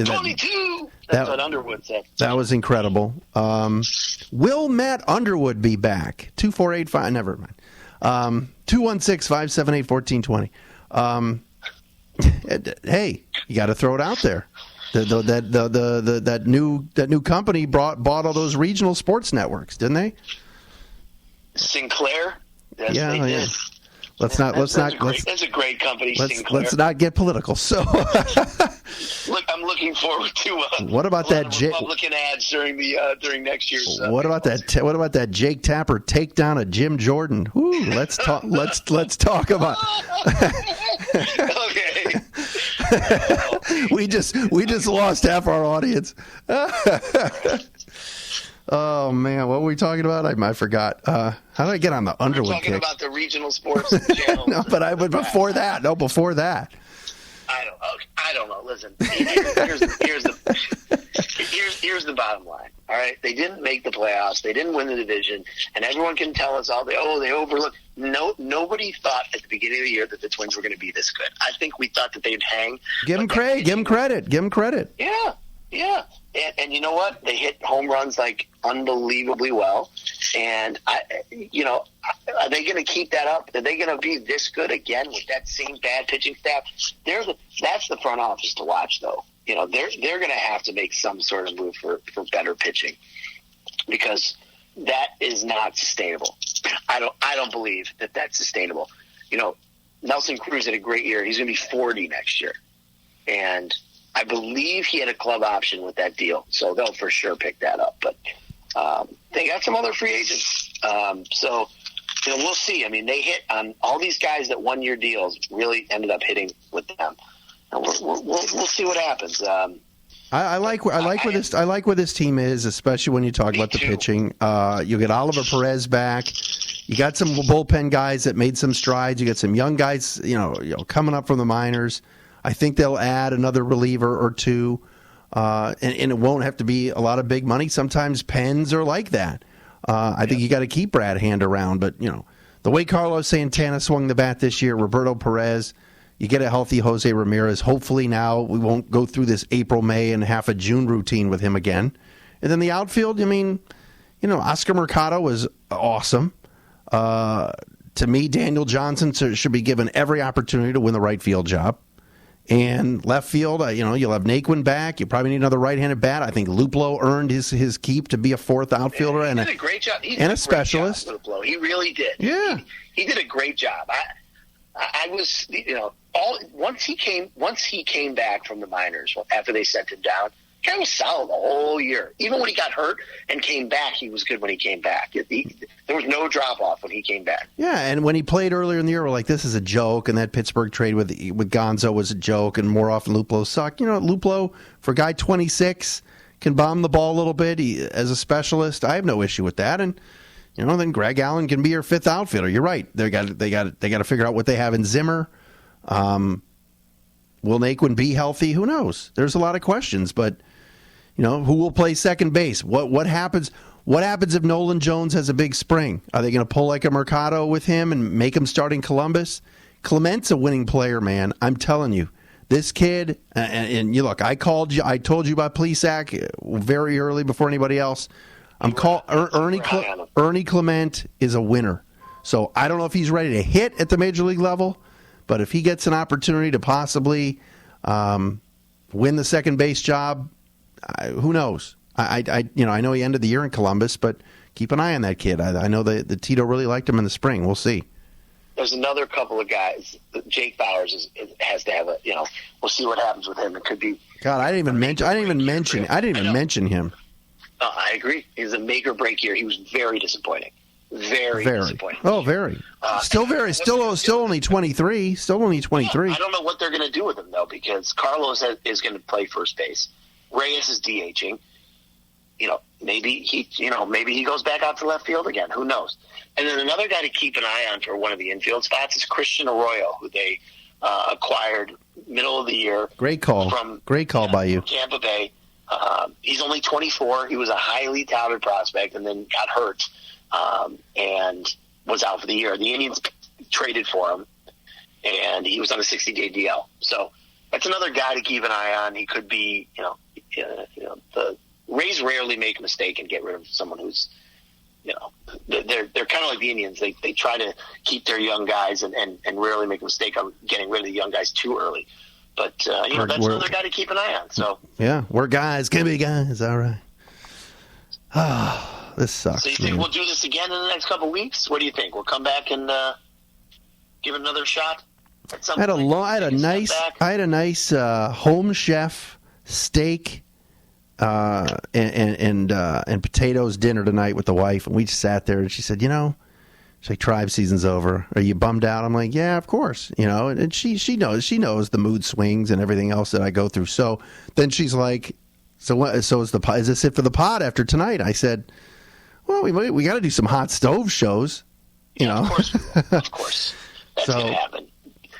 22. That's what Underwood said. That was incredible. Will Matt Underwood be back? 2485. Never mind. 216-578-1420. Hey, you got to throw it out there. That new company bought all those regional sports networks, didn't they? Sinclair. Yes, yeah, they did. That's a great company. Let's not get political. So, look, I'm looking forward to what about that Republican ads during next year's. What about that Jake Tapper takedown of Jim Jordan? Woo, let's talk. let's talk about. Okay. we just lost half our audience. Oh man, what were we talking about? I forgot. How did I get on the Underwood We're talking kick? about the regional sports channel. No, but before that. I don't know. Listen, here's the bottom line. All right, they didn't make the playoffs. They didn't win the division, and everyone can tell us they overlooked. No, nobody thought at the beginning of the year that the Twins were going to be this good. I think we thought that they'd hang. Give him credit. Yeah. And you know what? They hit home runs like unbelievably well. And are they going to keep that up? Are they going to be this good again with that same bad pitching staff? That's the front office to watch, though. They're going to have to make some sort of move for better pitching, because that is not sustainable. I don't believe that that's sustainable. Nelson Cruz had a great year. He's going to be 40 next year. And I believe he had a club option with that deal. So they'll for sure pick that up. But they got some other free agents. So we'll see. I mean, they hit on all these guys that 1-year deals really ended up hitting with them. And we'll see what happens. I like where this team is, especially when you talk about the pitching. You get Oliver Perez back. You got some bullpen guys that made some strides. You got some young guys, coming up from the minors. I think they'll add another reliever or two, and it won't have to be a lot of big money. Sometimes pens are like that. I think you got to keep Brad Hand around, but the way Carlos Santana swung the bat this year, Roberto Perez. You get a healthy Jose Ramirez. Hopefully now we won't go through this April, May, and half a June routine with him again. And then the outfield, Oscar Mercado was awesome. To me, Daniel Johnson should be given every opportunity to win the right field job. And left field, you'll have Naquin back. You probably need another right-handed bat. I think Luplow earned his keep to be a fourth outfielder and did a great job. And a specialist. Luplow. He really did. Yeah. He did a great job. I was, once he came back from the minors after they sent him down, the guy was solid the whole year. Even when he got hurt and came back, he was good when he came back. There was no drop off when he came back. Yeah, and when he played earlier in the year, we're like, this is a joke, and that Pittsburgh trade with Gonzo was a joke, and more often Luplow sucked. Luplow, for a guy 26, can bomb the ball a little bit. As a specialist, I have no issue with that, and then Greg Allen can be your fifth outfielder. You're right. They got to figure out what they have in Zimmer. Will Naquin be healthy? Who knows? There's a lot of questions, but who will play second base? What happens? What happens if Nolan Jones has a big spring? Are they going to pull like a Mercado with him and make him start in Columbus? Clement's a winning player, man. I'm telling you. This kid, and you look, I told you about Plesac very early before anybody else. Ernie Clement is a winner. So I don't know if he's ready to hit at the major league level, but if he gets an opportunity to possibly win the second base job, who knows? I know he ended the year in Columbus, but keep an eye on that kid. I know the Tito really liked him in the spring. We'll see. There's another couple of guys. Jake Bowers has to have a. We'll see what happens with him. It could be. God, I didn't even mention him. I agree. It was a make or break year. He was very disappointing. Very disappointing. Oh, very. Still only 23. Still only 23. I don't know what they're going to do with him though, because Carlos is going to play first base. Reyes is DHing. Maybe he goes back out to left field again. Who knows? And then another guy to keep an eye on for one of the infield spots is Christian Arroyo, who they acquired middle of the year. Great call. By you. Tampa Bay. He's only 24. He was a highly touted prospect and then got hurt and was out for the year. The Indians traded for him, and he was on a 60-day DL. So that's another guy to keep an eye on. He could be, the Rays rarely make a mistake and get rid of someone who's, they're kind of like the Indians. They try to keep their young guys and rarely make a mistake on getting rid of the young guys too early. But, that's another guy to keep an eye on. So yeah, we're guys. Can be guys. All right. This sucks. So you think we'll do this again in the next couple of weeks? What do you think? We'll come back and give it another shot? I had a nice home chef steak and potatoes dinner tonight with the wife, and we just sat there, and she said, she's like, tribe season's over. Are you bummed out? I'm like, yeah, of course. And she knows the mood swings and everything else that I go through. So then she's like, so what? So is this it for the pod after tonight? I said, well, we got to do some hot stove shows. Of course. That's going to happen.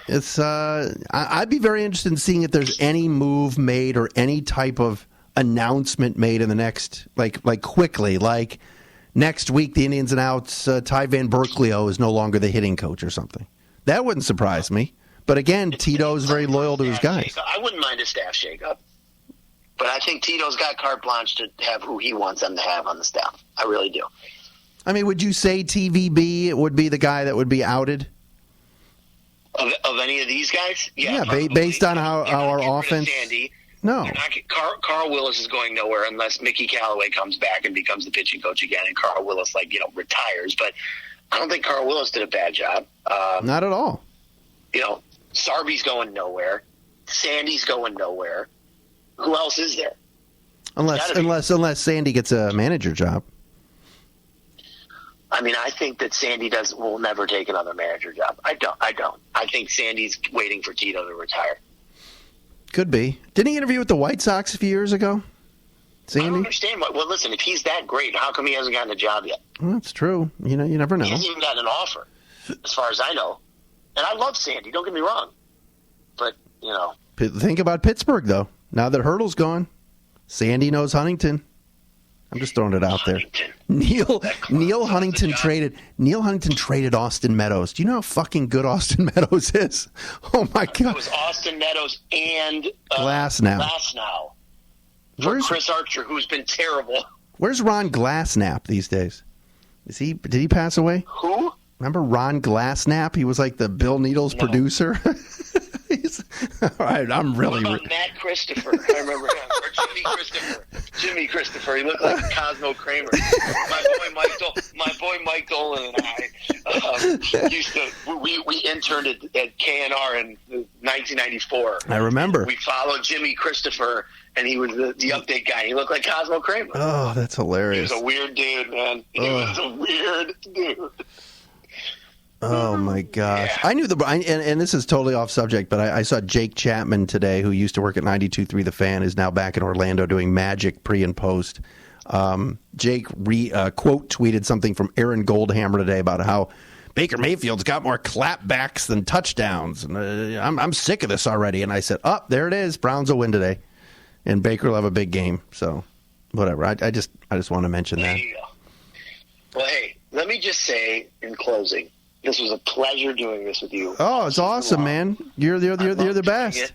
It's I'd be very interested in seeing if there's any move made or any type of announcement made in the next like quickly, like next week the Indians announce Ty Van Berkeley is no longer the hitting coach or something. That wouldn't surprise me. But again, Tito's very loyal to his guys. I wouldn't mind a staff shakeup. But I think Tito's got carte blanche to have who he wants them to have on the staff. I really do. I mean, would you say TVB would be the guy that would be outed? Of any of these guys? Yeah, based on how our offense... Sandy. No. Carl Willis is going nowhere unless Mickey Callaway comes back and becomes the pitching coach again and Carl Willis, retires. But I don't think Carl Willis did a bad job. Not at all. Sarby's going nowhere. Sandy's going nowhere. Who else is there? Unless Sandy gets a manager job. I mean, I think that Sandy will never take another manager job. I don't. I think Sandy's waiting for Tito to retire. Could be. Didn't he interview with the White Sox a few years ago? Sandy? I don't understand. Well, listen, if he's that great, how come he hasn't gotten a job yet? Well, that's true. You never know. He hasn't even gotten an offer, as far as I know. And I love Sandy. Don't get me wrong. But, Think about Pittsburgh, though. Now that Hurdle's gone, Sandy knows Huntington. I'm just throwing it out there. Neil Huntington traded Austin Meadows. Do you know how fucking good Austin Meadows is? Oh my God! It was Austin Meadows and Glasnow for Chris Archer, who's been terrible. Where's Ron Glassnap these days? Did he pass away? Who? Remember Ron Glassnap? He was like the Bill Needles producer. All right, I'm really. What about Matt Christopher? I remember him. Or Jimmy Christopher. He looked like Cosmo Kramer. My boy Mike Dolan and I used to. We interned at KNR in 1994. I remember. We followed Jimmy Christopher, and he was the update guy. He looked like Cosmo Kramer. Oh, that's hilarious. He was a weird dude, man. He was a weird dude. Oh my gosh! Yeah. I knew and this is totally off subject, but I saw Jake Chapman today, who used to work at 92.3 The Fan, is now back in Orlando doing Magic pre and post. Jake quote tweeted something from Aaron Goldhammer today about how Baker Mayfield's got more clapbacks than touchdowns, and I'm sick of this already. And I said, there it is. Browns will win today, and Baker will have a big game. So whatever. I just want to mention that. There you go. Well, hey, let me just say in closing. This was a pleasure doing this with you. Oh, it's awesome, man. You're the best.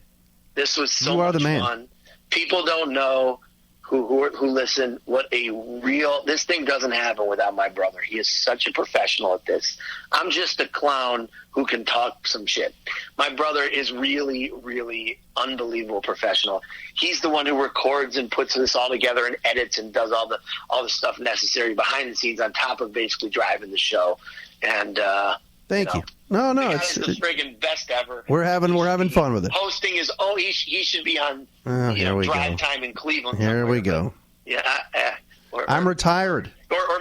This was so much fun. People don't know who listen what this thing doesn't happen without my brother. He is such a professional at this. I'm just a clown who can talk some shit. My brother is really, really unbelievable professional. He's the one who records and puts this all together and edits and does all the stuff necessary behind the scenes on top of basically driving the show. And thank you. No, it's the friggin' best ever. We're having fun with it. Hosting is he should be on drive time in Cleveland. Here we go. Yeah, I'm retired. Or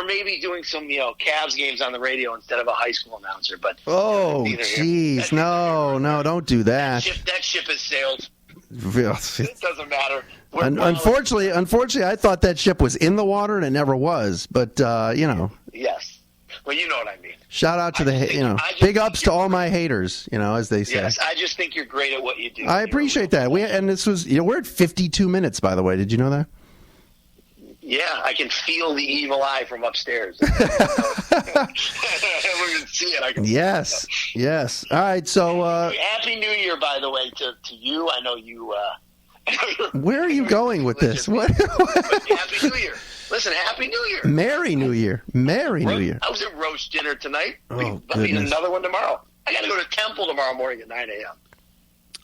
maybe doing some Cavs games on the radio instead of a high school announcer. But jeez, no, don't do that. That ship has sailed. It doesn't matter. Unfortunately, I thought that ship was in the water and it never was. But Yes. Well, you know what I mean. Shout out to big ups to all my haters, as they say. Yes, I just think you're great at what you do. I appreciate that. This was, we're at 52 minutes, by the way. Did you know that? Yeah, I can feel the evil eye from upstairs. I don't even see it. Yes. All right, so... Happy New Year, by the way, to you. I know you... Where are you going with this? What? Happy New Year. Listen, Happy New Year. Merry New Year. New Year. I was at roast dinner tonight. Oh, I'll be at another one tomorrow. I got to go to Temple tomorrow morning at 9 a.m.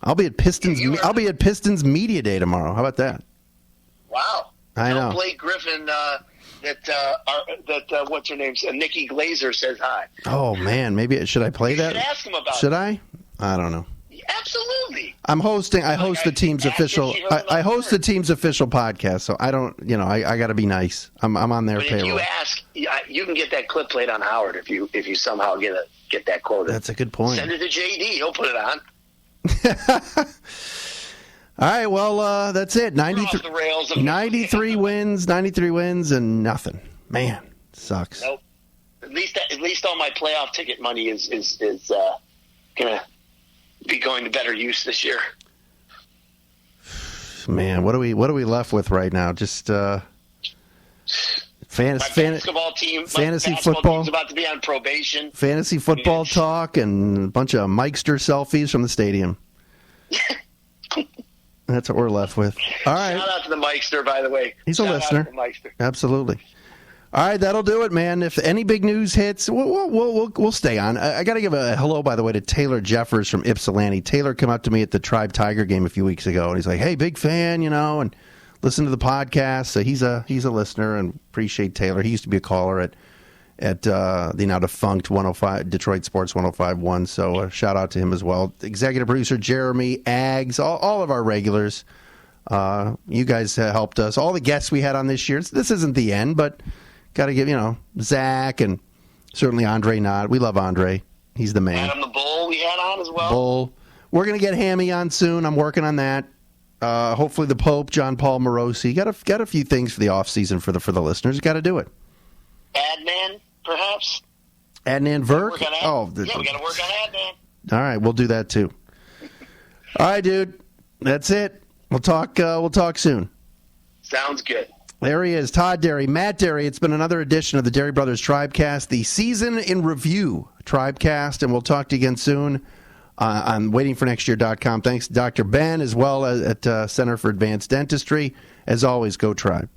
I'll be at Pistons Media Day tomorrow. How about that? Wow. I know. Blake Griffin, what's her name? Nikki Glazer says hi. Oh, man. Should I play that? You should ask him about it. Should I? I don't know. Absolutely. I host the team's official. I host the team's official podcast, so I don't. I got to be nice. I'm on their payroll. If you ask, you can get that clip played on Howard if you somehow get that quoted. That's a good point. Send it to JD. He'll put it on. All right. Well, that's it. 93 wins and nothing. Man, sucks. Nope. At least all my playoff ticket money is gonna be going to better use this year. Man, what are we left with right now? Just basketball team, fantasy football team's about to be on probation. Fantasy football talk and a bunch of Mikester selfies from the stadium. That's what we're left with. All right. Shout out to the Mikester, by the way. He's a listener. Absolutely. All right, that'll do it, man. If any big news hits, we'll stay on. I got to give a hello, by the way, to Taylor Jeffers from Ypsilanti. Taylor came up to me at the Tribe Tiger game a few weeks ago, and he's like, "Hey, big fan, and listen to the podcast." So he's a listener, and appreciate Taylor. He used to be a caller at at the now defunct 105 Detroit Sports 105.1. So shout out to him as well. Executive producer Jeremy, Ags, all of our regulars. You guys helped us. All the guests we had on this year. This isn't the end, but got to give, Zach and certainly Andre Knott. We love Andre. He's the man. Adam the Bull we had on as well. Bull. We're going to get Hammy on soon. I'm working on that. Hopefully the Pope, John Paul Morosi. Got a few things for the off season for the listeners. Got to do it. Adnan, perhaps. Adnan Verk. We got to work on Adnan. All right, we'll do that too. All right, dude. That's it. We'll talk soon. Sounds good. There he is, Todd Dery, Matt Dery. It's been another edition of the Dery Brothers Tribecast, the season in review Tribecast, and we'll talk to you again soon on waitingfornextyear.com. Thanks to Dr. Ben as well as at Center for Advanced Dentistry. As always, go Tribe.